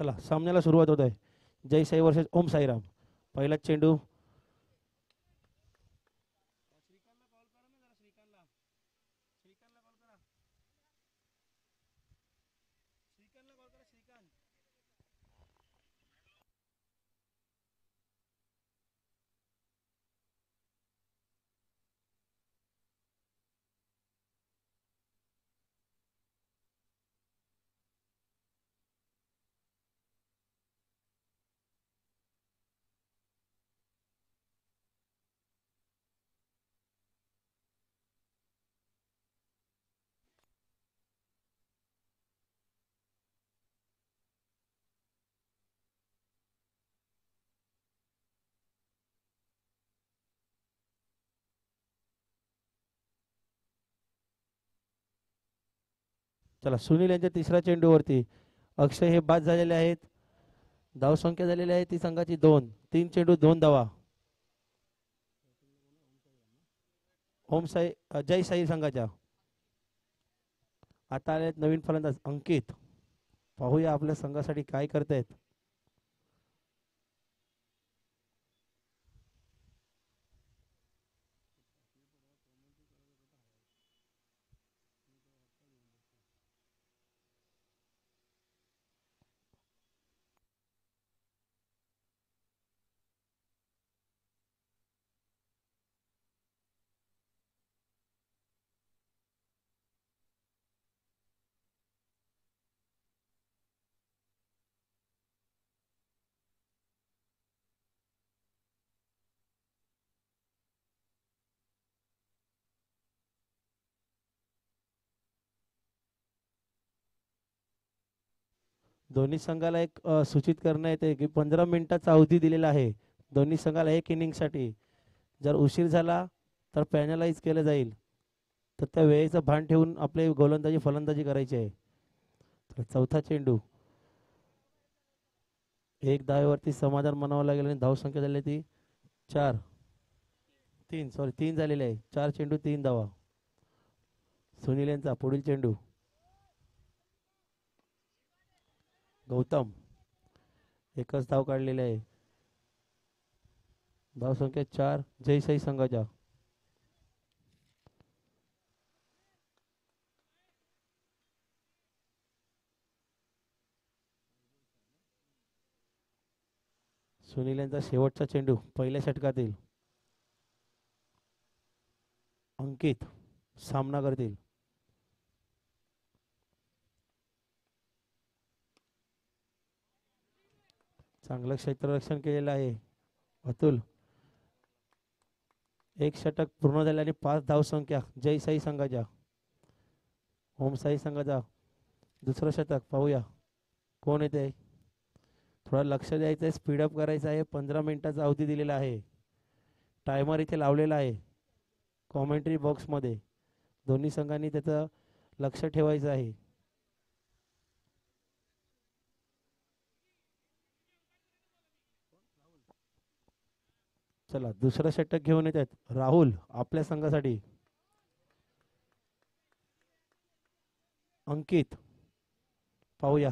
चला सामन्याला सुरुवात होत आहे. जय साई वर्सेस ओम साईराम. पहिला चेंडू चला सुनील यांच्या तिसऱ्या चेंडूवरती अक्षय हे बाद झालेले आहेत. धावसंख्या झालेली आहे ती संघाची 2. 3 चेंडू 2 धावा. ओम साई जय साई संघाच्या आता आले नवीन फलंदाज अंकित. पाहूया आपल्या संघासाठी काय करतायत. दोन्ही संघाला एक सूचित करण्यात येते की 15 मिनिटाचा अवधी दिलेला आहे दोन्ही संघाला एक इनिंगसाठी. जर उशीर झाला तर पॅनलाइज केलं जाईल. तर त्या वेळेचं भान ठेवून आपले गोलंदाजी फलंदाजी करायची आहे. तर चौथा चेंडू एक धावेवरती समाधान म्हणावं लागेल आणि धावसंख्या झाली ती 4. 3 झालेले आहे. 4 चेंडू 3 धावा. सुनील यांचा पुढील चेंडू गौतम एकच धाव काढलेले आहे. धावसंख्या 4 जय साई संघाच्या. सुनील यांचा शेवटचा चेंडू पहिल्या षटकातील अंकित सामना करतील. चांगलं क्षेत्ररक्षण केलेलं आहे अतुल. एक षटक पूर्ण झाल्याने 5 धावसंख्या जय साई संघाच्या. ओम साई संघाचा दुसरं षटक पाहूया कोण येते. थोडा लक्ष द्यायचं आहे स्पीडअप करायचं आहे. 15 मिनिटाचा अवधी दिलेला आहे. टायमर इथे लावलेला आहे कॉमेंट्री बॉक्समध्ये. दोन्ही संघांनी त्याचं लक्ष ठेवायचं आहे. चला दुसरं षटक घेऊन येत आहेत राहुल आपल्या संघासाठी. अंकित पाहूया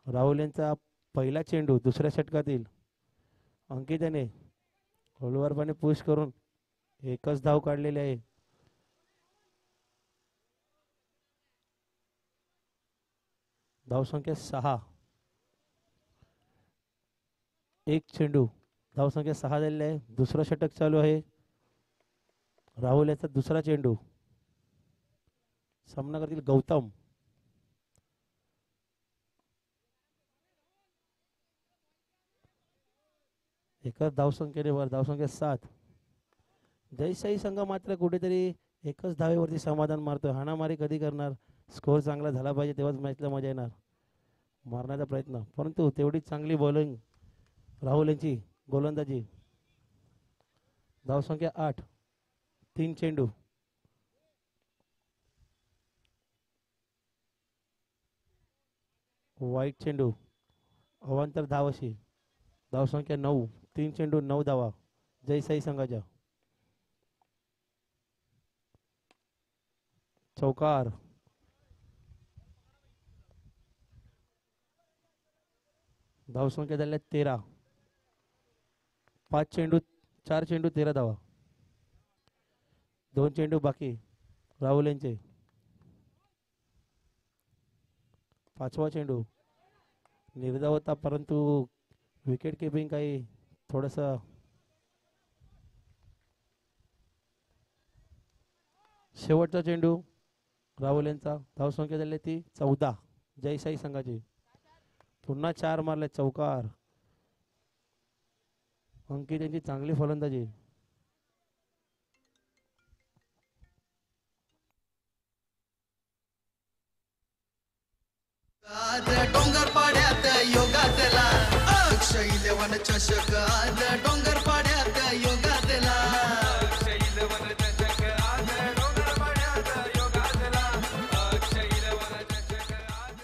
राहुल यांचा पहिला चेंडू दुसऱ्या षटकातील. अंकित याने हळूवारपणे पुश करून एकच धाव काढलेली आहे. धावसंख्या 6. एक चेंडू धावसंख्या 6 झालेली आहे. दुसरं षटक चालू आहे. राहुल याचा दुसरा चेंडू सामना करतील गौतम. एकच धावसंख्येने वर धावसंख्या 7. जयसाई संघ मात्र कुठेतरी एकच धावेवरती समाधान मारतोय. हाणामारी कधी करणार. स्कोअर चांगला झाला पाहिजे तेव्हाच मॅचला मजा येणार. मारण्याचा प्रयत्न परंतु तेवढीच चांगली बॉलिंग राहुल यांची गोलंदाजी. धावसंख्या 8. 3 चेंडू. वाईट चेंडू अवांतर धाव अशी. धावसंख्या 9. 3 चेंडू 9 धावा जयसाई संघाच्या. चौकार. धावसंख्या झाल्या 13. 5 चेंडू 4 चेंडू 13 धावा. 2 चेंडू बाकी राहुल यांचे. 5वा चेंडू निर्धाव होता परंतु विकेट किपिंग काही थोडंसं शेवटचा चेंडू राहुल यांचा. धावसंख्या झाली ती 14 जयसाई संघाची. पुन्हा 4 मारले चौकार. अंकित यांची चांगली फलंदाजी. डोंगर पाड्यात योगातला अक्षय 11 चषक आज डोंगर पाड्यात योगातला. अक्षय 11 चषक आज डोंगर पाड्यात योगातला. अक्षय 11 चषक आज.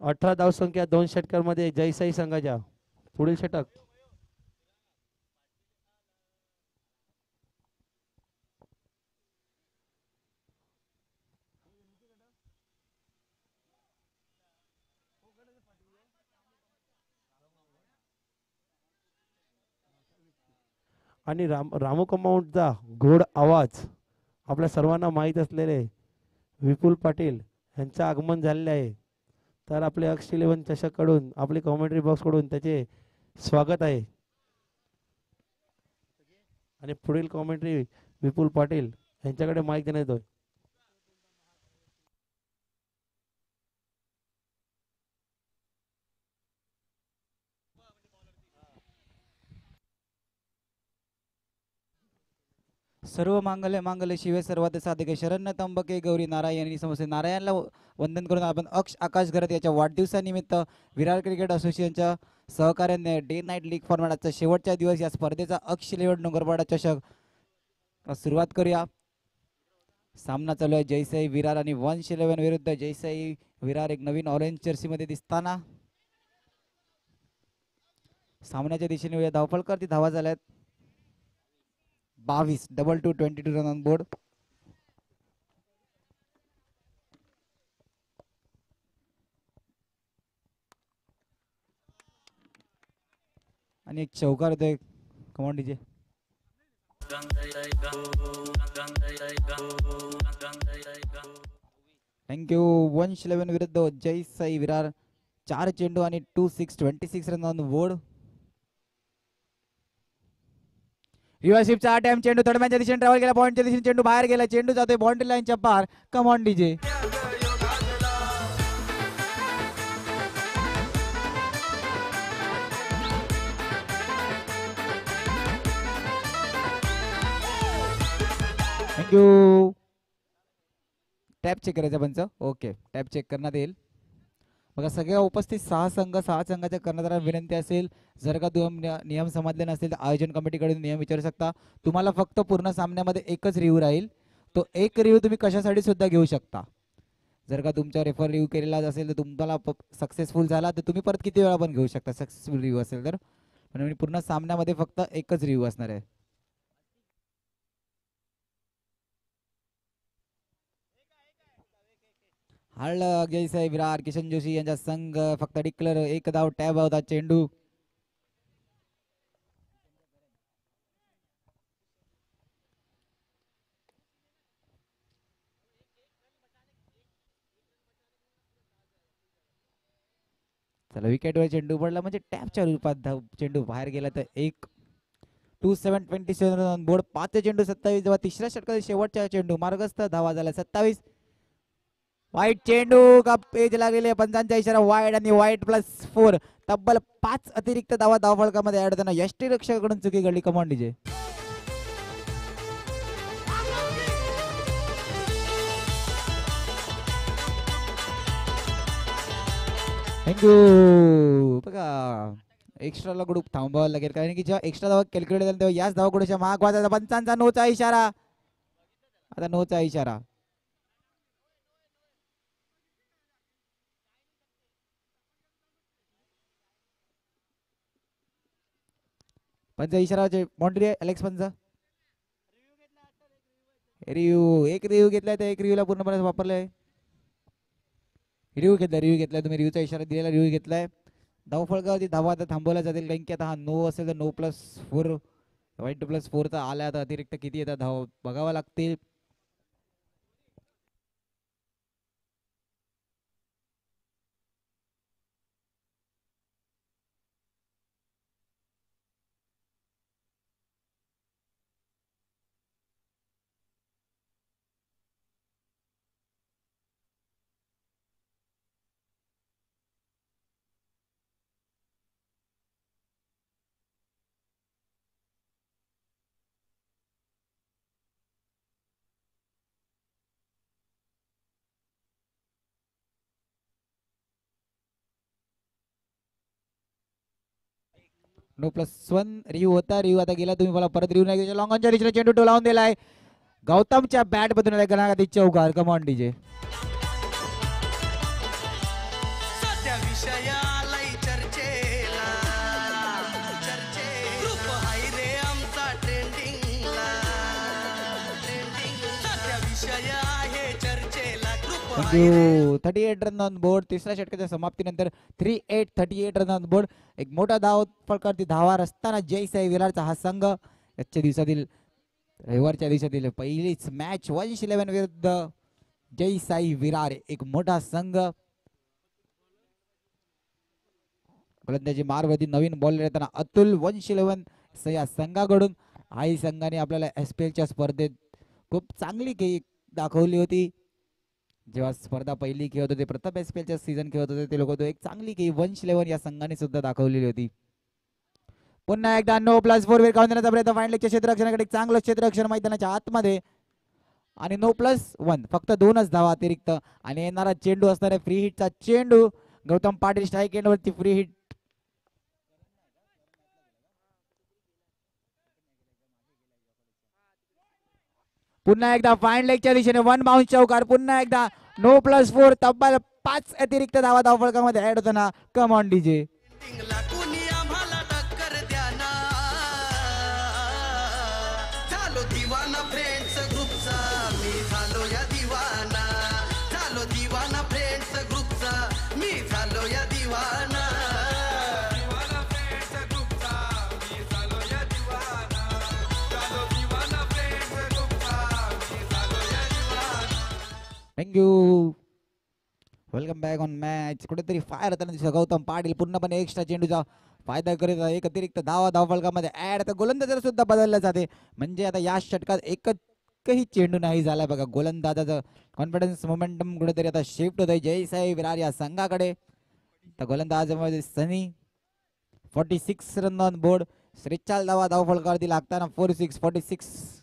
18 धावसंख्या 2 षटकांमध्ये जयसाई संघाच्या. पुढील षटक आणि रामू कंपाऊंडचा गोड आवाज आपल्या सर्वांना माहीत असलेले विपुल पाटील यांचं आगमन झालेले आहे. तर आपले अक्ष 11 चषककडून आपले कॉमेंट्री बॉक्सकडून त्याचे स्वागत आहे. आणि पुढील कॉमेंट्री विपुल पाटील यांच्याकडे माईक देण्यात येतोय. सर्व मांगल्य मांगल्य शिवे सर्वात साधिके शरण्य त्र्यंबके गौरी नारायणी समस्ते. नारायणला वंदन करून आपण अक्ष आकाश घरत याच्या वाढदिवसानिमित्त विरार क्रिकेट असोसिएशनच्या सहकार्याने डे नाईट लीग फॉर्मॅटचा शेवटचा दिवस या स्पर्धेचा अक्ष 11 डोंगरपाडा चषक सुरुवात करूया. सामना चालू आहे जयसाई विरार आणि 111 विरुद्ध जयसाई विरार. एक नवीन ऑरेंज जर्सी मध्ये दिसताना सामन्याच्या दिशेने धावफळ करती. धावा झाल्यात 22. 22 रन ऑन बोर्ड. आणि एक चौकार होतोय. Come on DJ. थँक्यू. 111 विरुद्ध जयसाई विरार. 4 चेंडू आणि 26 रन ऑन बोर्ड. युवाशिपचा अटॅम्प. चेंडू थर्ड मॅनच्या दिशेने ट्रॅव्हल केला. पॉईंटच्या दिशेने चेंडू बाहेर गेला. चेंडू जातोय बाउंड्री लाईनच्या पार. Come on DJ. Thank you. Tap check करायचा पंच. ओके टॅप चेक करण्यात येईल. बघा सगळ्या उपस्थित 6 संघाच्या कर्णधारांना विनंती असेल जर का नियम समजले नसतील तर आयोजन कमिटीकडून नियम विचारू शकता. तुम्हाला फक्त पूर्ण सामन्यामध्ये एकच रिव्ह्यू राहील. तो एक रिव्ह्यू तुम्ही कशासाठी सुद्धा घेऊ शकता. जर का तुमच्या रेफर रिव्ह्यू केलेला असेल तर तुम्हाला सक्सेसफुल झाला तर तुम्ही परत किती वेळा पण घेऊ शकता सक्सेसफुल रिव्ह्यू असेल तर. पण पूर्ण सामन्यामध्ये फक्त एकच रिव्ह्यू असणार आहे. हळ जयसाई विरार. किशन जोशी यांचा संघ फक्त डिक्लेअर. एक धाव टॅब होता. चेंडू चला विकेटवर चेंडू पडला म्हणजे टॅपच्या रूपात चेंडू बाहेर गेला तर एक. 27 रन बोर्ड. 5 चेंडू 27. जेव्हा तिसऱ्या षटकातील शेवटच्या चेंडू मार्गस्थ. धावा झाला 27. वाईट चेंडू का पेजला गेले. पंचांचा इशारा वाईट आणि वाईट +4. तब्बल 5 अतिरिक्त धावा धावफलकामध्ये ऍड होताना यष्टीरक्षकाकडून चुकी घडली. Command DJ. थँक्यू. बघा एक्स्ट्राला ग्रुप थांबावं लागेल कारण की जेव्हा एक्स्ट्रा धावा कॅल्क्युलेट झाला तेव्हा याच धावा कुठे महाग वाजायचा. पंचांचा नोचा इशारा. आता नोचा इशारा. पंच इशारा बाउंड्री आहे. अलेक्स पंच रिव्ह्यू. एक रिव्ह्यू घेतलाय तर एक रिव्ह्यूला पूर्णपणे वापरलाय. रिव्ह्यू घेतलाय तुम्ही, रिव्ह्यूचा इशारा दिलेला, रिव्ह्यू घेतलाय. धावफलकावरती धावा आता थांबवल्या जातील, कारण की आता हा नो असेल तर नो+4 वाईट +4 तर आल्या, आता अतिरिक्त किती येतात धाव बघावा लागतील. नो+1 रिव्ह्यू होता, रिव्ह्यू आता गेला, तुम्ही मला परत रिव्ह्यू नाही, लॉंग ऑनच्या दिशेने चेंडू लावून दिलाय, गौतमच्या बॅट मधून गणागती चौकार. Come on DJ. सध्या विषयालाही चर्चेला ग्रुप हाय रे आमचा ट्रेंडिंगला सध्या विषय आहे चर्चेला group thank you. 38 run on board. तिसऱ्या षटकाच्या समाप्तीनंतर 38 रन ऑन बोर्ड. एक मोठा धाव फलकावरती धावा असताना जयसाई विरारचा हा संघ आजच्या दिवसातील रविवारच्या दिवसातील पहिलीच मॅच 111 विरुद्ध जयसाई विरार, एक मोठा संघ. गोलंदाजी मार्गवरती नवीन बॉलर येताना अतुल 111 या संघाकडून. आई संघाने आपल्याला SPLच्या स्पर्धेत खूप चांगली खेळी दाखवली होती. जेव्हा स्पर्धा पहिली खेळत होते, प्रथम SPLच्या सीझन खेळत होते, ते लोक तो एक चांगली खेळी 111 या संघाने सुद्धा दाखवलेली होती. पुन्हा एकदा नो+4 विरकावून देण्याचा प्रयत्न, फाईनलेगच्या क्षेत्ररक्षणाकडे चांगलं क्षेत्ररक्षण मैदानाच्या आतमध्ये, आणि नो+1 फक्त 2च धावा अतिरिक्त, आणि येणारा चेंडू असणाऱ्या फ्री हिटचा चेंडू. गौतम पाटील स्ट्राईक एंडवरती फ्री हिट. पुन्हा एकदा फाईन लेगच्या दिशेने 1 बाउन्स चौकार. पुन्हा एकदा नो+4, तब्बल 5 अतिरिक्त धावा धावफलकामध्ये ऍड होताना. कम ऑन डीजे. कुणी आम्हाला टक्कर द्या ना, झालो दिवाना फ्रेंड्स ग्रुपचा, मी झालो या दिवाना, झालो दिवाना फ्रेंड्स ग्रुपचा, मी झालो या दिवाना. Thank you. Welcome back on match. कुठेतरी फायर होताना दिसतो गौतम पाटील पूर्णपणे एक्स्ट्रा चेंडूचा फायदा करीत एक अतिरिक्त धावा धावफलकामध्ये ऍड. तर गोलंदाजाला सुद्धा बदललं जाते, म्हणजे आता या षटकात एकही चेंडू नाही झाला बघा. गोलंदाजाचं कॉन्फिडन्स मोमेंटम कुठेतरी आता शिफ्ट होत आहे जयसाई विरार या संघाकडे. तर गोलंदाजामध्ये सनी 46 रन ऑन बोर्ड. 43 धावा धावफलकावरती लागताना 46.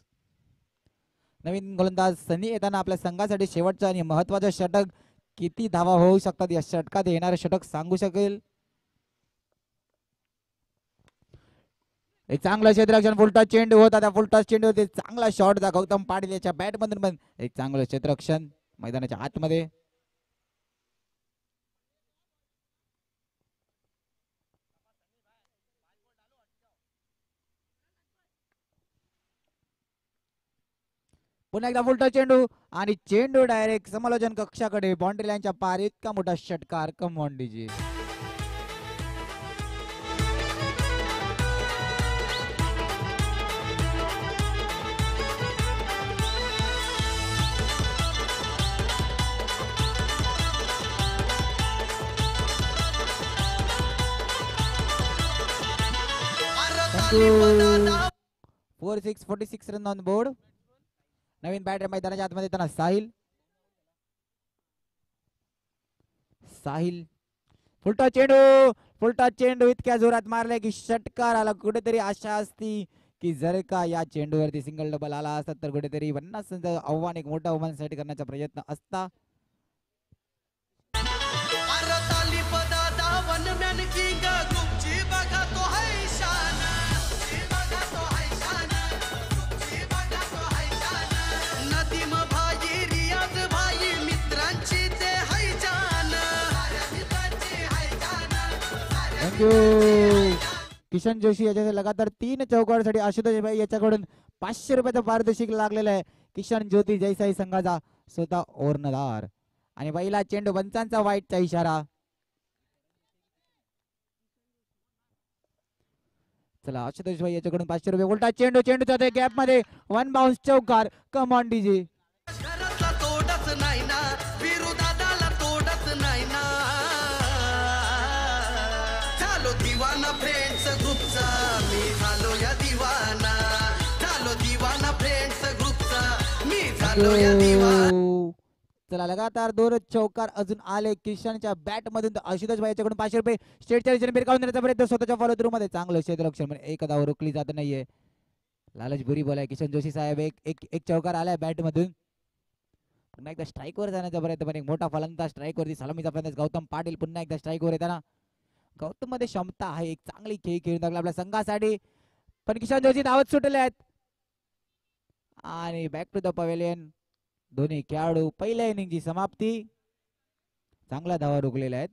नवीन गोलंदाज सनी येताना आपल्या संघासाठी शेवटचं आणि महत्वाचं षटक, किती धावा होऊ शकतात या षटकात, येणारे षटक सांगू शकेल. एक चांगलं क्षेत्ररक्षण, फुलटॉस चेंडू होता, त्या फुलटॉस चेंडूवरती चांगला शॉट दा गौतम पाटील याच्या बॅट मधून, पण एक चांगलं क्षेत्ररक्षण मैदानाच्या आतमध्ये. पुन्हा एकदा फुलटॉस चेंडू, आणि चेंडू डायरेक्ट समालोचन कक्षाकडे बाउंड्री लाईनच्या पार. इतका मोठा षटकार. Come on DJ. अरे 46 रन ऑन बोर्ड. नवीन बॅटर मैदानाच्या आतमध्ये येताना साहिल. फुलटॉस चेंडू इतक्या जोरात मारलाय की षटकार आला. कुठेतरी आशा असती की जर का या चेंडूवरती सिंगल डबल आला असता तर कुठेतरी 50 आव्हान, एक मोठा आव्हान साठी करण्याचा प्रयत्न असता. किशन जोशी याच्या लगातार 3 चौकारासाठी आशुतोष भाई याच्याकडून 500 रुपयाचा पारितोषिक लागलेला आहे. किशन ज्योती जयसाई संघाचा स्वतः ओर्णदार. आणि पहिला चेंडू पंचांचा वाईटचा इशारा. चला आशुतोष भाई याच्याकडून 500 रुपये. उलटा चेंडू, चेंडूच्या गॅप मध्ये वन बाउन्स चौकार. कम ऑन डीजे. घरातला तोडच नाही ना, विरोधाला तोडच नाही ना. झालो दिवाना फ्रेंड्स ग्रुपचा, मी झालो या दिवाना. झालो दिवाना फ्रेंड्स ग्रुपचा, मी झालो या दिवाना. चला लगातार 2 चौकार अजून आले किशनच्या बॅट मधून. आशुतोष भाई याच्याकडून 500 रुपये. स्टेटच्या दिशेने भिरकावून देण्याचा प्रयत्न स्वतःच्या फॉलो थ्रू मध्ये. चांगलं क्षेत्ररक्षण म्हणजे एक धाव रोखली जात नाहीये. लालच बुरी बॉल आहे. किशन जोशी साहेब एक चौकार आलाय बॅट मधून. पुन्हा एकदा स्ट्राईक वर जाण्याचा प्रयत्न, पण एक मोठा फलंदाज स्ट्राईक वरती सलामीचा फलंदाज गौतम पाटील पुन्हा एकदा स्ट्राईक वर येताना. गौतम मध्ये क्षमता आहे, एक चांगली खेळ खेळून लागला आपल्या संघासाठी, पण किशन जोशी धावत सुटले आहेत. आणि बॅक टू द पवेलियन. दोन्ही खेळाडू पहिल्या इनिंगची समाप्ती. चांगला धावा रोखलेल्या आहेत.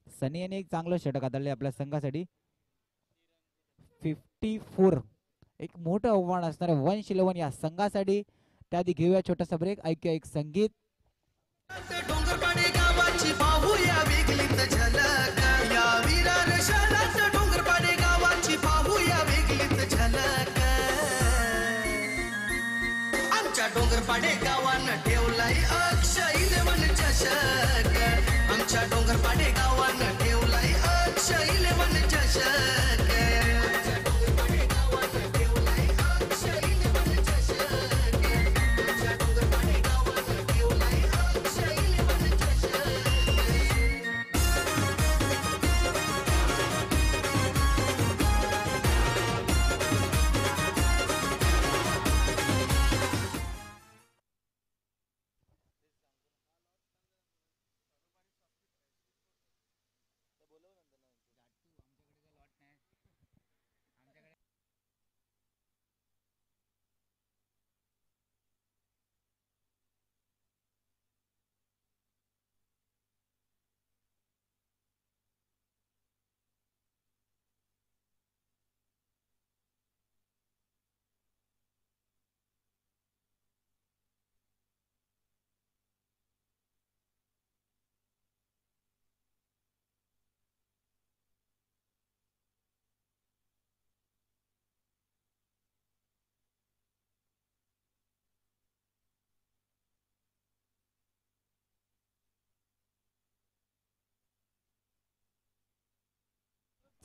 सनी यांनी एक चांगलं षटक हाताळले आपल्या संघासाठी. 54 एक मोठं आव्हान असणार 111 या संघासाठी. त्याआधी घेऊया छोटासा ब्रेक, ऐकूया एक संगीत. डोंगरपाडे गावाची पाहूया वेगळीच झलक, या विरार शहरात डोंगरपाडे गावाची पाहूया वेगळीच झलक. आमच्या डोंगरपाडे गावानं ठेवलाय अक्षय 11 चषक. आमच्या डोंगरपाडे गावानं ठेवलाय अक्षय 11 चषक.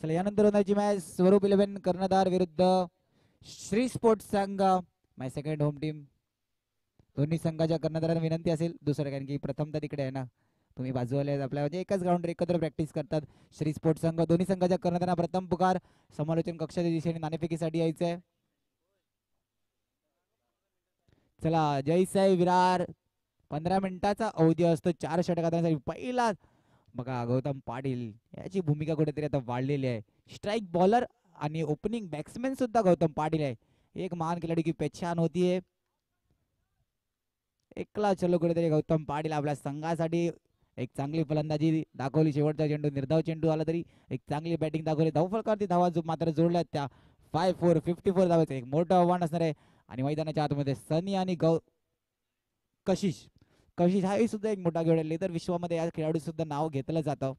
चला यानंतर होण्याची मॅच स्वरूप 11 कर्णधार विरुद्ध श्री स्पोर्ट्स संघ. माय सेकंड होम टीम. दोन्ही संघाच्या कर्णधारांना विनंती असेल दुसरं, कारण की प्रथमता तिकडे आहे ना, तुम्ही बाजूवाले आपल्या म्हणजे एकाच ग्राउंडवर एकत्र प्रॅक्टिस करतात श्री स्पोर्ट्स संघ. दोन्ही संघाच्या कर्णधारांना प्रथम पुकार. समालोचन कक्षाच्या दिशेने नाणेफेकीसाठी यायचंय. चला जयसाई विरार 15 मिनिटाचा अवधी असतो 4 षटकांसाठी. पहिला बघा गौतम पाटील याची भूमिका कुठेतरी आता वाढलेली आहे. स्ट्राईक बॉलर आणि ओपनिंग बॅट्समॅन सुद्धा गौतम पाटील आहे. एक महान खिलाडी की पहचान होती है. एकला चलो कुठेतरी गौतम पाटील आपल्या संघासाठी एक चांगली फलंदाजी दाखवली. शेवटचा चेंडू निर्धाव चेंडू आला तरी एक चांगली बॅटिंग दाखवली. धावफलकावरती धावा मात्र जोडल्या त्या 5-4 54 धावाचं एक मोठं आव्हान असणार आहे. आणि मैदानाच्या आतमध्ये सनी आणि कशिश हाही सुद्धा एक मोठा खेळाडू. लेदर विश्वामध्ये या खेळाडू सुद्धा नाव घेतलं जातं.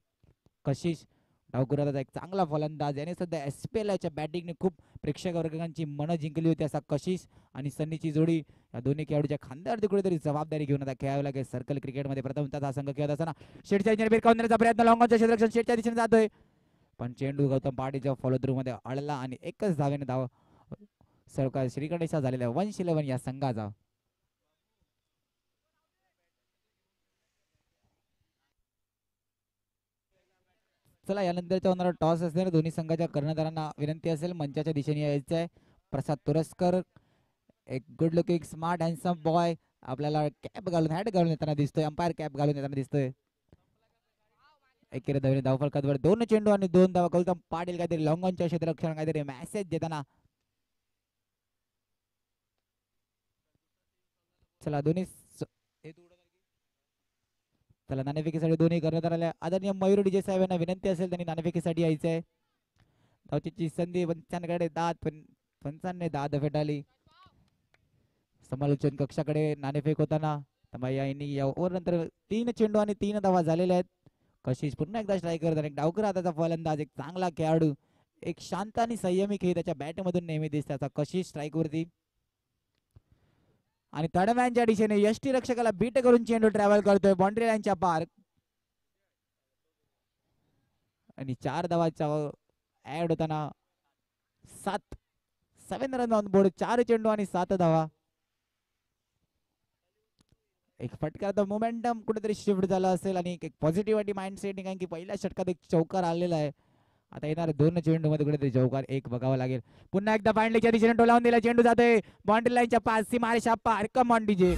कशिश डावकुराचा एक चांगला फलंदाज, याने सुद्धा SPL च्या बॅटिंगने खूप प्रेक्षक वर्गांची मनं जिंकली होती. असा कशिश आणि सन्नीची जोडी या दोन्ही खेळाडूच्या खांद्यावरती कुठेतरी जबाबदारी घेऊन आता खेळावी लागेल. सर्कल क्रिकेटमध्ये प्रथमतः हा संघ खेळत असताना शेटच्या दिशेने भिरकावून देण्याचा प्रयत्न. लॉंगॉनच्या क्षेत्ररक्षण शेटच्या दिशेने जातोय, पण चेंडू गौतम पाटीलच्या फॉलो थ्रू मध्ये अडला आणि एकच धावेने धाव सरकार श्रीगणेशा झालेला 111 या संघाचा. चला यानंतरचा होणारा टॉस असणार. दोन्ही संघाच्या कर्णधारांना विनंती असेल मंचाच्या दिशेने यायचं आहे. प्रसाद तुरस्कर एक good looking smart handsome boy आपल्याला कॅप घालून हॅट घालून येताना दिसतोय. अंपायर कॅप घालून येताना दिसतोय. एकेरी धावेने धावफलकावर 2 चेंडू आणि 2 धावा. गौतम पाटील काहीतरी लॉंगॉनच्या क्षेत्ररक्षण काहीतरी मेसेज देताना. चला दोन्ही चला नाणेफेकीसाठी दोन्ही कर्णधाराला आदरणीय मयूर डीजे साहेब यांना विनंती असेल त्यांनी नाणेफेकीसाठी यायचंय. धावचीची संधी पंचांकडे पंचांनी दाद फेटाळली. समालोचन कक्षाकडे नाणेफेक होताना त्यामुळे या इनिंग या ओव्हर नंतर 3 चेंडू आणि 3 धावा झालेल्या आहेत. कशिश पुन्हा एकदा स्ट्राईक करत एक डावकर हाताचा फलंदाज, एक चांगला खेळाडू, एक शांत आणि संयमी खेळ त्याच्या बॅटमधून नेहमी दिसते. आता कशिश स्ट्राईक वरती आणि तडव्यांच्या दिशेने यष्टी रक्षकाला बीट करून चेंडू ट्रॅव्हल करतोय बाउंड्री लाईनच्या पार आणि 4 धावाचा ऍड होताना 7 रन ऑन बोर्ड. 4 चेंडू आणि 7 धावा. एक फटका मोमेंटम कुठेतरी शिफ्ट झाला असेल आणि एक पॉझिटिव्हिटी माइंड सेटिंग कारण की पहिल्या षटकात एक चौकार आलेला आहे. आता येणार 2 चेंडू मध्ये कुठेतरी चौकार एक बघावा लागेल. पुन्हा एकदा फाइंडलीच्या दिशेने टोलावून दिला चेंडू जातोय बाउंड्री लाईनच्या पास. सीमारेषा पार. Come on DJ.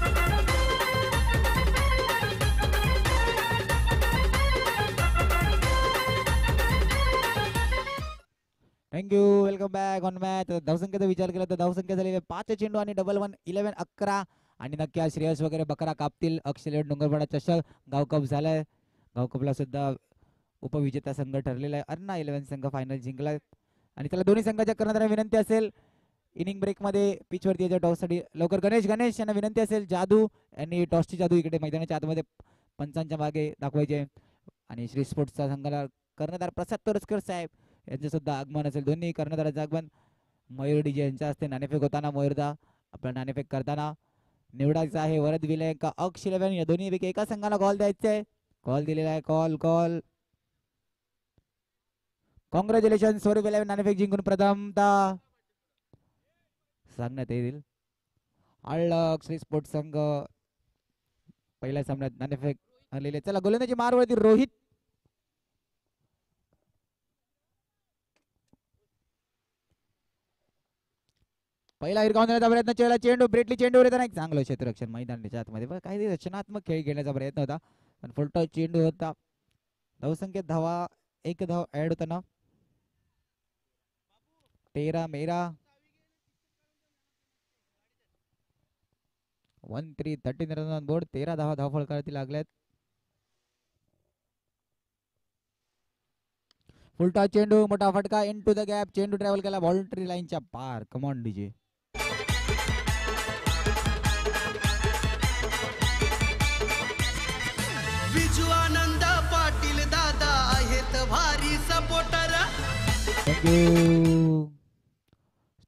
Thank you. Welcome back on match. धावसंख्येचा विचार केला तर धावसंख्या झालेली 5 चेंडू आणि डबल 1 11 11 आणि नक्की आज श्रेयस वगैरे बकरा कापतील. अक्षय डोंगरपाडा चषक गाव कप झालाय. गाव कपला सुद्धा उपविजेता संघ ठरलेला आहे. अन्ना 11 संघ फायनल जिंकलाय आणि त्याला दोन्ही संघाच्या कर्णधारांना विनंती असेल इनिंग ब्रेक मध्ये पिच वरती याच्या टॉससाठी लवकर गणेश यांना विनंती असेल. जादू यांनी टॉसची जादू इकडे मैदानाच्या आतमध्ये पंचांच्या मागे दाखवायचे आणि श्री स्पोर्ट्सच्या संघाला कर्णधार प्रसाद तोरसकर साहेब यांचं सुद्धा आगमन असेल. दोन्ही कर्णधारांचं आगमन. मयूर डीजे यांच्या हस्ते नाणेफेक होताना मयूरदा आपला नाणेफेक करताना निवडायचा आहे वरद विलय का अक्ष 11 या दोन्हीपैकी एका संघाला कॉल द्यायचा आहे. कॉल दिलेला आहे. Call congratulation. स्वरूप 11 नाणेफेक जिंकून प्रथमता सांगण्यात येईल. आळक श्री स्पोर्ट्स संघ पहिल्या सामन्यात नाणेफेक आलेले. चला गोलंदाजी मारवरती रोहित. पहिला हिरकावून देण्याचा प्रयत्न केला. चेंडू ब्रेटली चेंडूवर येताना एक चांगलं क्षेत्ररक्षण मैदानाच्या आतमध्ये काही रचनात्मक खेळ खेळण्याचा प्रयत्न होता पण फुलटॉस चेंडू होता. धावसंख्येत धावा 1 धाव ऍड होताना 13 1-3 13 रन ऑन बोर्ड. 13 धावा धावफलकावरती लागल्यात. फुलटॉस चेंडू मोठा फटका इनटू द गॅप. चेंडू ट्रॅव्हल केला बाउंड्री लाईनच्या पार. Come on DJ. विजू आनंद पाटील दादा आहेत भारी सपोर्टर.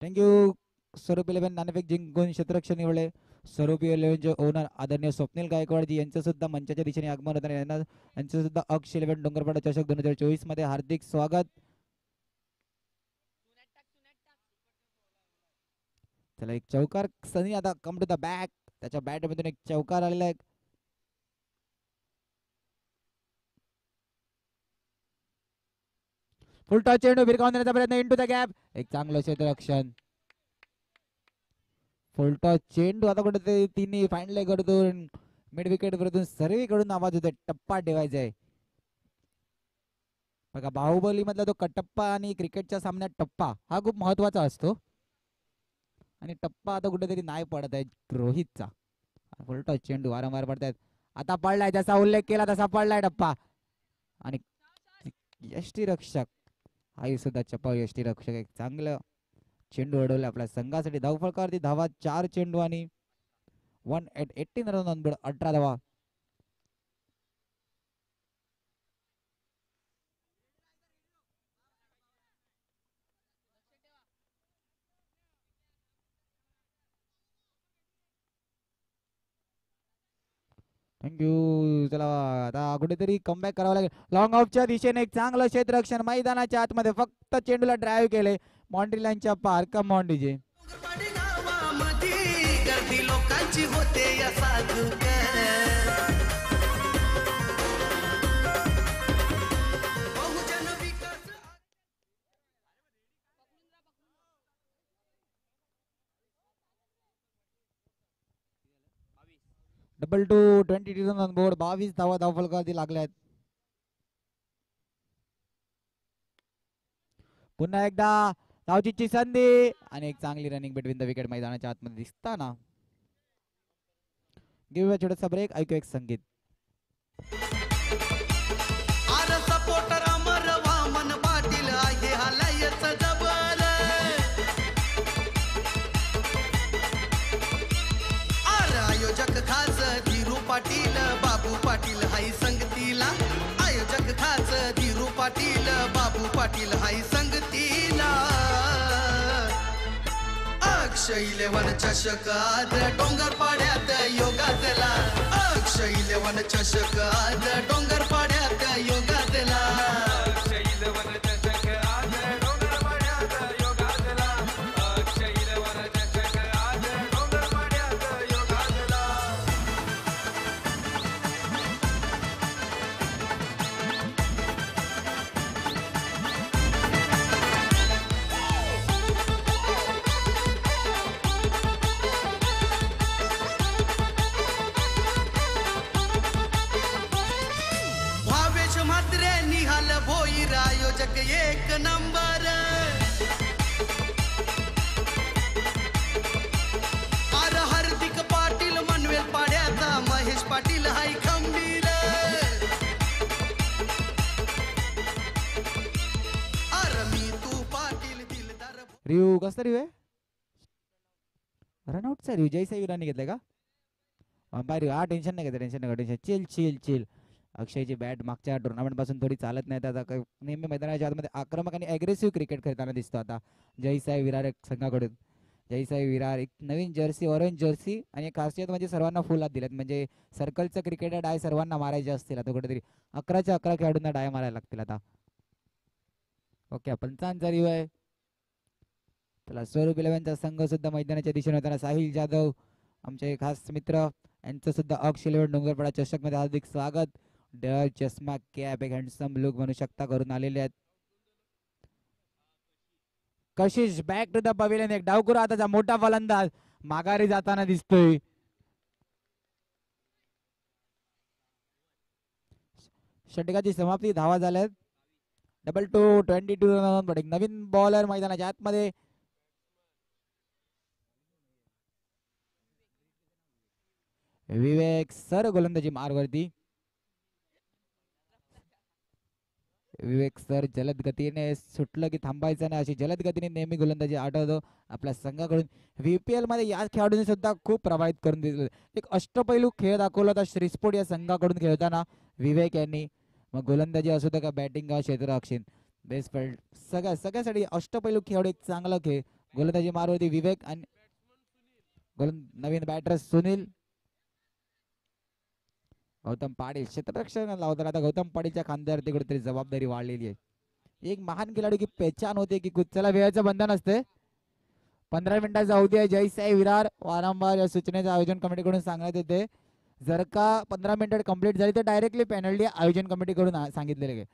थँक्यू. स्वरूप 11 नाणेफेक जिंकून क्षेत्ररक्षण निवडले. स्वरूप 11चे ओनर आदरणीय स्वप्नील गायकवाडजी यांचं सुद्धा मंचाच्या दिशेने आगमन होताना यांचं सुद्धा अक्ष 11 डोंगरपाडा चषक 2024 मध्ये हार्दिक स्वागत. चला एक चौकार सनी आता कम टू द बॅक. त्याच्या बॅट मधून एक चौकार आलेला आहे. फुलटॉस चेंडू भिरकावून देण्याचा प्रयत्न इनटू द गॅप. एक चांगलं क्षेत्ररक्षण. फुलटॉस चेंडू आता कुठे तिन्ही फाइंडले कडून मिड विकेट वरतून सर्वीकडून आवाज होतोय टप्पा ठेवायचा आहे. बघा बाहुबली मधला तो कटप्पा आणि क्रिकेटच्या सामन्यात टप्पा हा खूप महत्वाचा असतो आणि टप्पा आता कुठेतरी नाही पडत आहे रोहितचा. फुलटॉस चेंडू वारंवार पडतायत. आता पडलाय जसा उल्लेख केला तसा पडलाय टप्पा आणि यष्टीरक्षक आई सुद्धा चपाव यष्टीरक्षक एक चांगलं चेंडू अडवलं आपल्या संघासाठी. धावफलकावरती धावा 4 चेंडू आणि 18 रन ऑन बोर्ड. 18 धावा. थँक्यू. चला आता कुठेतरी कमबॅक करावं लागेल. लॉंग ऑफच्या दिशेने एक चांगलं क्षेत्ररक्षण मैदानाच्या आतमध्ये फक्त चेंडूला ड्राईव्ह केले बाउंड्री लाईनच्या पार. Come on DJ. गर्दी लोकांची होते या डबल 2 22 रन ऑन बोर्ड. 22 धावा धावफलकावरती लागल्यात. पुन्हा एकदा धावचीची संधी आणि एक चांगली रनिंग बिटवीन द विकेट मैदानाच्या आतमध्ये दिसताना. घेऊया छोटासा ब्रेक. ऐकू एक संगीत. आर सपोर्टर अमर वामन पाटील आहे हालायच जबर. आर आयोजक खास धीरू पाटील बाबू पाटील हाय संगतीला अक्षय 11 चषक आज डोंगर पाड्यात योगातला अक्षय 11 चषक आज डोंगर पाड्यात योगातला अक्षय 11 चषक आज डोंगर पाड्यात योगातला अक्षय 11 चषक आज डोंगर पाड्यात योगातला भावेश म्हात्रे निहाल भोईर आयोजक एक नंबर अर हार्दिक पाटील मनवेल पाड्याचा महेश पाटील हाय खंबीर अर मी तू पाटील दिलदार रिव्ह्यू कसं रिव्ह्यू आहे रनआउटचा रिव्ह्यू जयसाई विराने घेतलाय का बाहेर हा टेन्शन नाही घेतलं टेन्शन नका टेन्शन चिल चिल चिल अक्षयची बॅट मागच्या टुर्नामेंट पासून थोडी चालत नाही आता नेहमी मैदानाच्या आतमध्ये आक्रमक आणि अग्रेसिव्ह क्रिकेट खेळताना दिसतो आता जयसाई विरार संघाकडून जयसाई विरार एक नवीन जर्सी ऑरेंज जर्सी आणि एक खासियत म्हणजे सर्वांना फुल हात दिलेत म्हणजे सर्कलचं क्रिकेट डाय सर्वांना मारायचे असतील आता कुठेतरी 11च्या 11 खेळाडूंना डाय मारायला लागतील आता ओके पंचांचा रिव्ह्यू आहे त्याला स्वरूप 11चा संघ सुद्धा मैदानाच्या दिशेने होताना साहिल जाधव आमचे खास मित्र यांचं सुद्धा अक्ष 11 डोंगरपाडा चषक मध्ये हार्दिक स्वागत डर चष्मा कॅप एक हँडसम लुक म्हणू शकता करून आलेले आहेत कशिश बॅक टू द पवेलियन एक डावकुरा आताचा मोठा फलंदाज माघारी जाताना दिसतोय षटकाची समाप्ती धावा झाल्यात 22 रन एक नवीन बॉलर मैदानाच्या आतमध्ये विवेक सर गोलंदाजी मारवरती विवेक सर जलद गतीने सुटलं की थांबायचं नाही अशी जलद गतीने नेहमी गोलंदाजी आठवतो आपल्या संघाकडून VPL मध्ये या खेळाडूंनी सुद्धा खूप प्रभावित करून दिले एक अष्टपैलू खेळ दाखवला होता श्रीस्पोर्ट या संघाकडून खेळताना विवेक यांनी मग गोलंदाजी असू का बॅटिंग का क्षेत्ररक्षण बेस्ट फील्ड सगळ्यासाठी अष्टपैलू खेळाडू एक चांगला खेळ गोलंदाजी मारवरती विवेक आणि नवीन बॅटर सुनील गौतम पाटील क्षेत्ररक्षण लावताना आता गौतम पाटीलच्या खांद्यावरती कुठेतरी जबाबदारी वाढलेली आहे एक महान खेळाडू की पहचान होते की चला वेळेचं बंधन असते 15 मिनिटाचा अवधी आहे जयसाई विरार वारंवार या सूचनेचं आयोजन कमिटीकडून सांगण्यात येते जर का 15 मिनिटं कंप्लीट झाली तर डायरेक्टली पेनल्टी आयोजन कमिटीकडून सांगितलेले आहे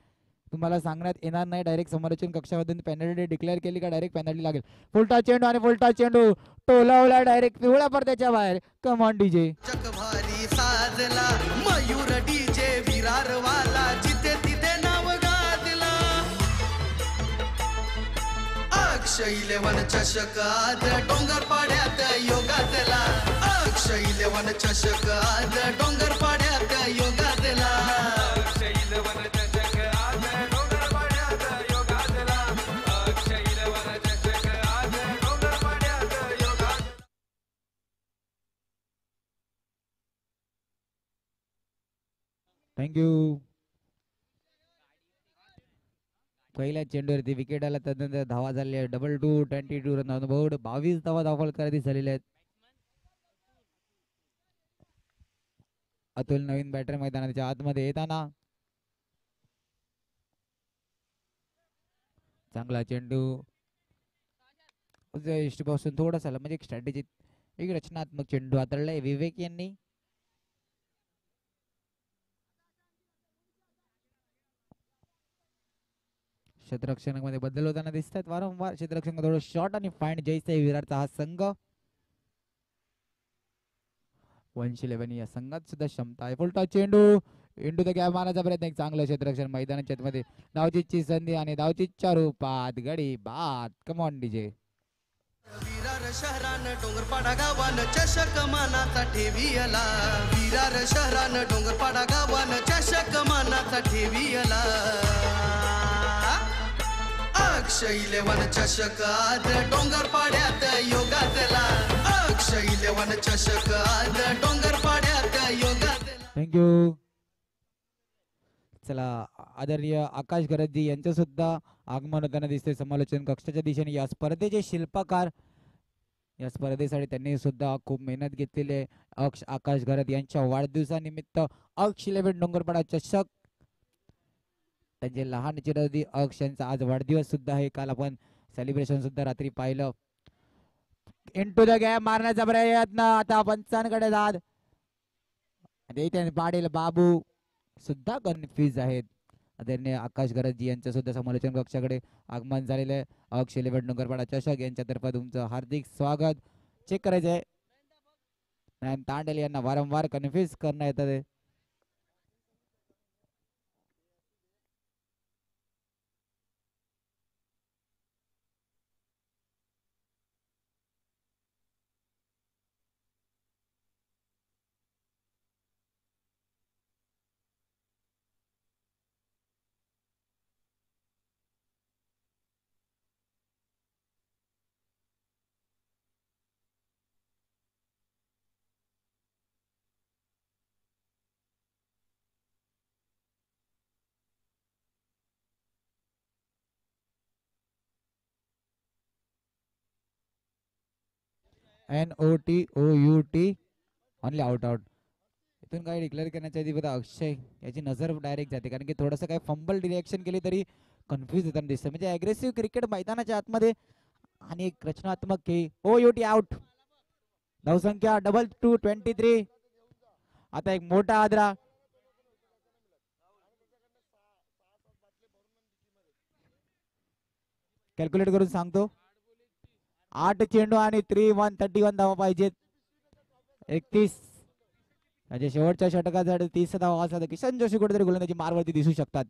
तुम्हाला सांगण्यात येणार नाही डायरेक्ट समालोचन कक्षामधून पेनल्टी डिक्लेअर केली का डायरेक्ट पेनल्टी लागेल फुलटा चेंडू आणि फुलटा चेंडू टोलावला डायरेक्ट पिवळा पडद्याच्या बाहेर कमॉन डीजे भारी साजला मयूर डीजे विरारवाला जिथे तिथे नाव गाजला अक्षय 11 चषक आज डोंगर पाड्यात योगातला अक्षय 11 चषक आज डोंगर पाड्यात योगातला अक्षय 11 चषक आज डोंगर पाड्यात योगातला अक्षय 11 चषक आज डोंगर पाड्यात योगातला थँक्यू पहिल्या चेंडूवरती विकेट आला त्यानंतर धावा झाली आहे 22 रन अनुभव 22 धावा धावफलकारांनी झालेल्या आहेत अतुल नवीन बॅटर मैदानाच्या आतमध्ये येताना चांगला चेंडू पासून थोडासा म्हणजे एक स्ट्रॅटेजी एक रचनात्मक चेंडू हाताळलाय विवेक यांनी क्षेत्ररक्षणामध्ये बदल होताना दिसत आहेत वारंवार क्षेत्ररक्षण थोडं शॉर्ट आणि फाईन जयसाई विरारचा हा संघ 111 या संघात सुद्धा क्षमता आहे फुलटा चेंडू इंडू द गॅप मारण्याचा प्रयत्न एक चांगलं क्षेत्ररक्षण मैदानाच्या मध्ये धावचीची संधी आणि धावचीच्या रूपात गडी बाद कमॉन डीजे विरार शहरान डोंगरपाडा गावान चषक मानाचा ठेवियला विरार शहरान डोंगरपाडा गावान चषक मानाचा ठेवियला अक्षय 11 चषक आज डोंगरपाड्यात योगातला अक्षय 11 चषक आज डोंगरपाड्यात योगातला थँक्यू चला आदरणीय आकाश गरजजी यांचं सुद्धा आगमन होताना दिसते समालोचन कक्षाच्या दिशेने. या स्पर्धेचे शिल्पकार, या स्पर्धेसाठी त्यांनी सुद्धा खूप मेहनत घेतलेली आहे. अक्ष आकाश गरज यांच्या वाढदिवसानिमित्त अक्ष 11 डोंगरपाडा चषक, त्यांचे लहान चिरंजीव अक्ष यांचा आज वाढदिवस सुद्धा आहे. काल आपण सेलिब्रेशन सुद्धा रात्री पाहिलं. इंटू द गॅप मारण्याचा प्रयत्न, आता पंचांकडे दाद पाटील बाबू सुद्धा कन्फ्यूज आहेत. आदरणीय आकाश गरजजी यांचं सुद्धा समालोचन कक्षाकडे आगमन झालेलं आहे. अक्ष 11 डोंगरपाडा चषक यांच्यातर्फे तुमचं हार्दिक स्वागत. चेक करायचंय, तांडेल यांना वारंवार कन्फ्यूज करण्यात येतात आहे. NOTOUT only out. इथून काही डिक्लेअर करण्याच्या आधी बघा अक्षय याची नजर डायरेक्ट जाते, कारण की थोडंसं काही फंबल डिरेक्शन केली तरी कन्फ्यूज होताना दिसतं. म्हणजे अग्रेसिव्ह क्रिकेट मैदानाच्या आतमध्ये आणि एक रचनात्मक खेळ. OUT out. धावसंख्या 22-23. आता एक मोठा आदरा. कॅल्क्युलेट करून सांगतो. 8 चेंडू आणि 131 धावा पाहिजेत. 31 म्हणजे शेवटच्या षटकासाठी 30 धावा असला तर किशन जोशी कुठेतरी गोलंदाजी मारवरती दिसू शकतात.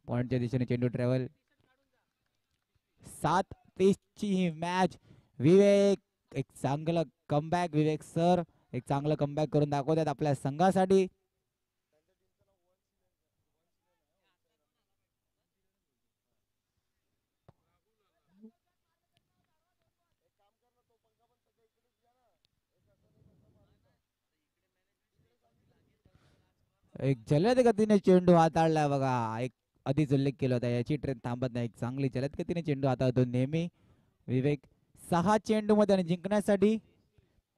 पॉइंटच्या दिशेने चेंडू ट्रॅव्हल. 7-30 ची ही मॅच. विवेक एक चांगलं कमबॅक. विवेक सर एक चांगलं कमबॅक करून दाखवतात आपल्या संघासाठी. एक जलद गतीने चेंडू हाताळला बघा. एक आधीच उल्लेख केला होता, याची ट्रेन थांबत नाही. एक चांगली जलद गतीने चेंडू हाताळतो नेहमी विवेक. 6 चेंडू मध्ये जिंकण्यासाठी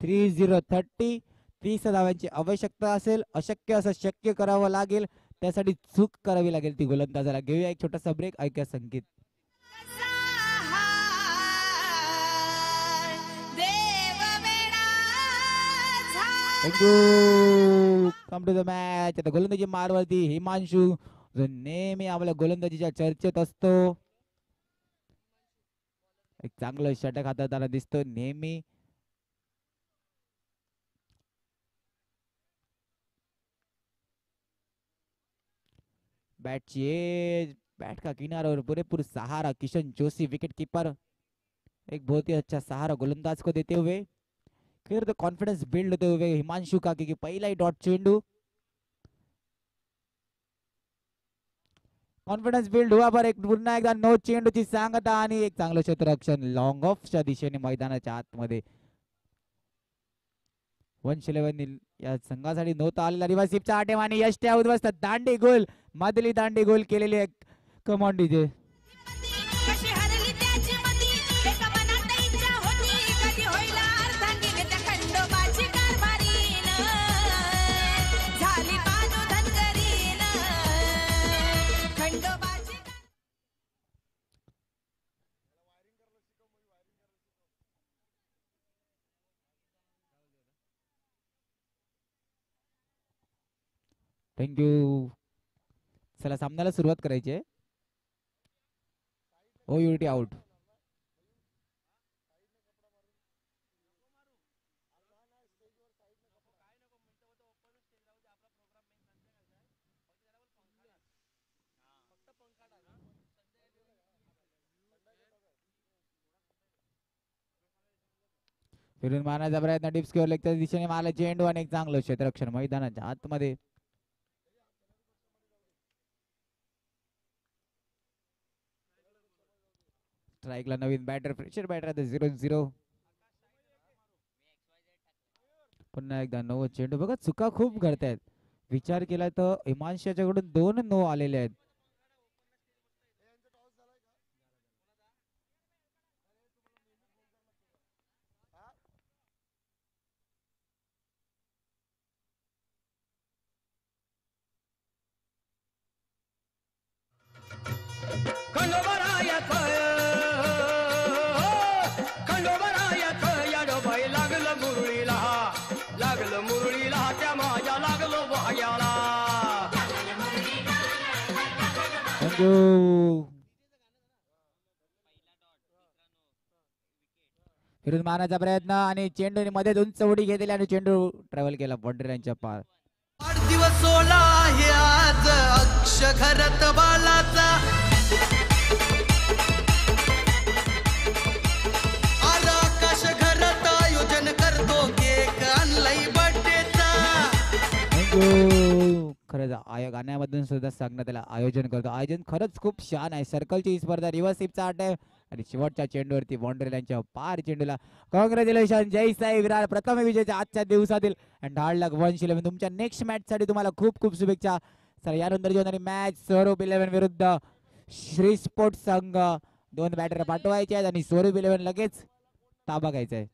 30. 30 धावांची आवश्यकता असेल. अशक्य असं शक्य करावं लागेल, त्यासाठी चूक करावी लागेल ती गोलंदाजाला. घेऊया एक छोटासा ब्रेक, ऐका संगीत. Come to the match. आता गोलंदाजी मारवरती हिमांशू, जो नेहमी आपल्या गोलंदाजीच्या चर्चेत असतो. एक चांगलं षटक हाताळताना दिसतो नेहमी. बॅटची एज, बॅट का किनाऱ्यावर पुरेपूर सहारा. किशन जोशी विकेट कीपर एक बहुत ही अच्छा सहारा गोलंदाज को देते हुए फिर तो कॉन्फिडेंस बिल्ड होते हुए हिमांशु का की पहिला ही डॉट चेंडू. कॉन्फिडन्स बिल्ड हुआ पर एक पुन्हा एकदा नो चेंडूची सांगता आणि एक चांगलं क्षेत्ररक्षण लॉंग ऑफच्या दिशेने मैदानाच्या आतमध्ये. 111 या संघासाठी नव्हता आलेला रिव्हर्सिपचा अटेम आणि यश त्या उद्ध्वस्त दांडी गोल. मधली दांडी गोल केलेली आहे. Come on DJ. थँक्यू. चला सामन्याला सुरुवात करायची आहे. OUT out. फिरून मारण्याचा प्रयत्न डिप्स किंवा लेगच्या दिशेने मारला चेंडू आणि एक चांगलं क्षेत्ररक्षण मैदानाच्या आतमध्ये. स्ट्राईकला नवीन बॅटर, फ्रेशर बॅटर आता 0-0. पुन्हा एकदा नवं चेंडू. बघा चुका खूप घडतायत. विचार केला तर हिमांशाच्याकडून 2 नो आलेले आहेत. खंडोबरायात खंडोबरायात याडोबाई लागलं मुरळीला त्या माझ्या लागलो भाग्याला. फिरून मारण्याचा प्रयत्न आणि चेंडूने मध्ये उंच उडी घेतली आणि चेंडू ट्रॅव्हल केला बाउंड्री लाईनच्या पार. वाढदिवस सोहळा आहे आज अक्ष घरात बालाचा. आज आकाश घरात आयोजन करतो केक आणलाय बर्थडेचा. खरंच गाण्यामधून सुद्धा सांगण्यात त्याला आयोजन करतो. आयोजन खरंच खूप छान आहे. सर्कलची ही स्पर्धा रिव्हर्स स्वीपचा अटॅक आणि शेवटच्या चेंडूवरती बाउंड्री लाईनच्या पार चेंडूला कॉंग्रॅच्युलेशन जय साई विराट प्रथम विजयाच्या आजच्या दिवसातील आणि 10,00,000 तुमच्या नेक्स्ट मॅच साठी तुम्हाला खूप खूप शुभेच्छा. तर यानंतर जी होणारी मॅच स्वरूप 11 विरुद्ध श्री स्पोर्ट्स संघ. 2 बॅटर पाठवायचे आहेत आणि स्वरूप 11 लगेच ताबा घ्यायचा आहे.